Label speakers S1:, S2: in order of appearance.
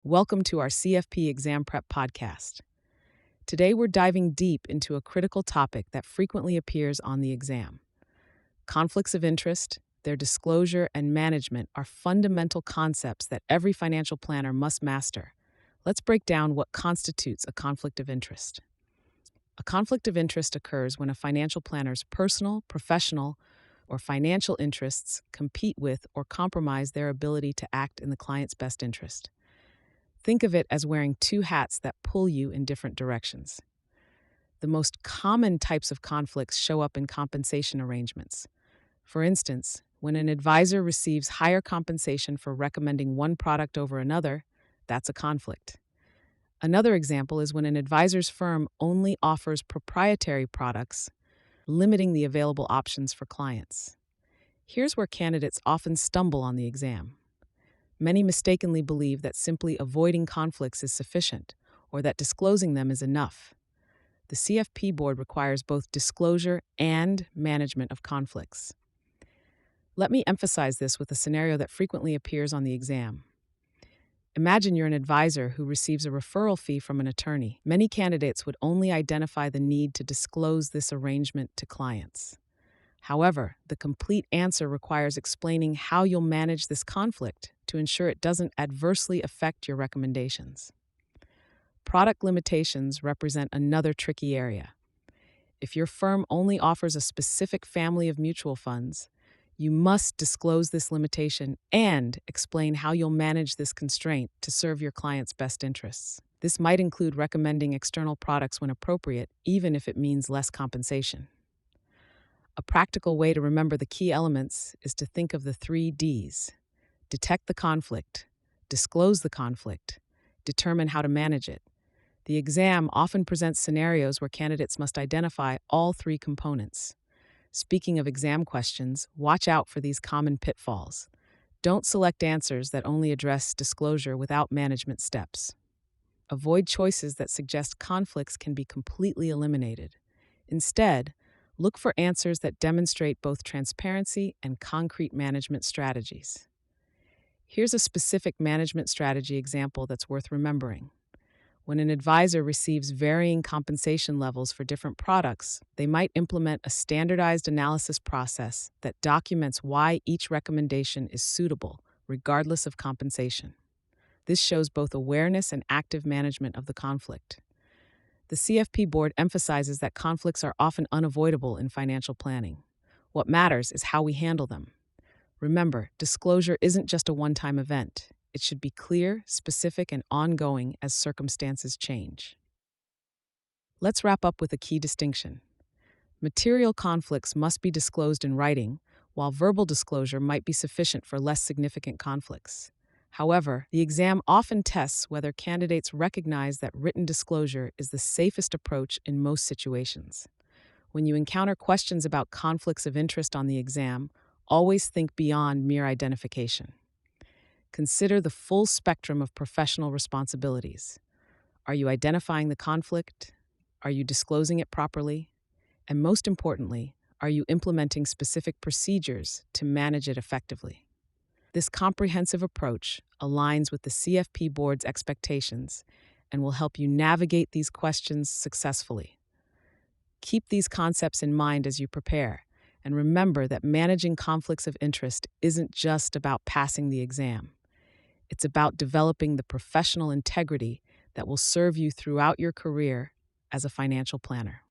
S1: Welcome to our CFP Exam Prep Podcast. Today we're diving deep into a critical topic that frequently appears on the exam. Conflicts of interest, their disclosure, and management are fundamental concepts that every financial planner must master. Let's break down what constitutes a conflict of interest. A conflict of interest occurs when a financial planner's personal, professional, or financial interests compete with or compromise their ability to act in the client's best interest. Think of it as wearing two hats that pull you in different directions. The most common types of conflicts show up in compensation arrangements. For instance, when an advisor receives higher compensation for recommending one product over another, that's a conflict. Another example is when an advisor's firm only offers proprietary products, limiting the available options for clients. Here's where candidates often stumble on the exam. Many mistakenly believe that simply avoiding conflicts is sufficient, or that disclosing them is enough. The CFP board requires both disclosure and management of conflicts. Let me emphasize this with a scenario that frequently appears on the exam. Imagine you're an advisor who receives a referral fee from an attorney. Many candidates would only identify the need to disclose this arrangement to clients. However, the complete answer requires explaining how you'll manage this conflict to ensure it doesn't adversely affect your recommendations. Product limitations represent another tricky area. If your firm only offers a specific family of mutual funds, you must disclose this limitation and explain how you'll manage this constraint to serve your client's best interests. This might include recommending external products when appropriate, even if it means less compensation. A practical way to remember the key elements is to think of the 3 Ds: detect the conflict, disclose the conflict, determine how to manage it. The exam often presents scenarios where candidates must identify all 3 components. Speaking of exam questions, watch out for these common pitfalls. Don't select answers that only address disclosure without management steps. Avoid choices that suggest conflicts can be completely eliminated. Instead, look for answers that demonstrate both transparency and concrete management strategies. Here's a specific management strategy example that's worth remembering. When an advisor receives varying compensation levels for different products, they might implement a standardized analysis process that documents why each recommendation is suitable, regardless of compensation. This shows both awareness and active management of the conflict. The CFP board emphasizes that conflicts are often unavoidable in financial planning. What matters is how we handle them. Remember, disclosure isn't just a one-time event. It should be clear, specific, and ongoing as circumstances change. Let's wrap up with a key distinction. Material conflicts must be disclosed in writing, while verbal disclosure might be sufficient for less significant conflicts. However, the exam often tests whether candidates recognize that written disclosure is the safest approach in most situations. When you encounter questions about conflicts of interest on the exam, always think beyond mere identification. Consider the full spectrum of professional responsibilities. Are you identifying the conflict? Are you disclosing it properly? And most importantly, are you implementing specific procedures to manage it effectively? This comprehensive approach aligns with the CFP board's expectations and will help you navigate these questions successfully. Keep these concepts in mind as you prepare, and remember that managing conflicts of interest isn't just about passing the exam. It's about developing the professional integrity that will serve you throughout your career as a financial planner.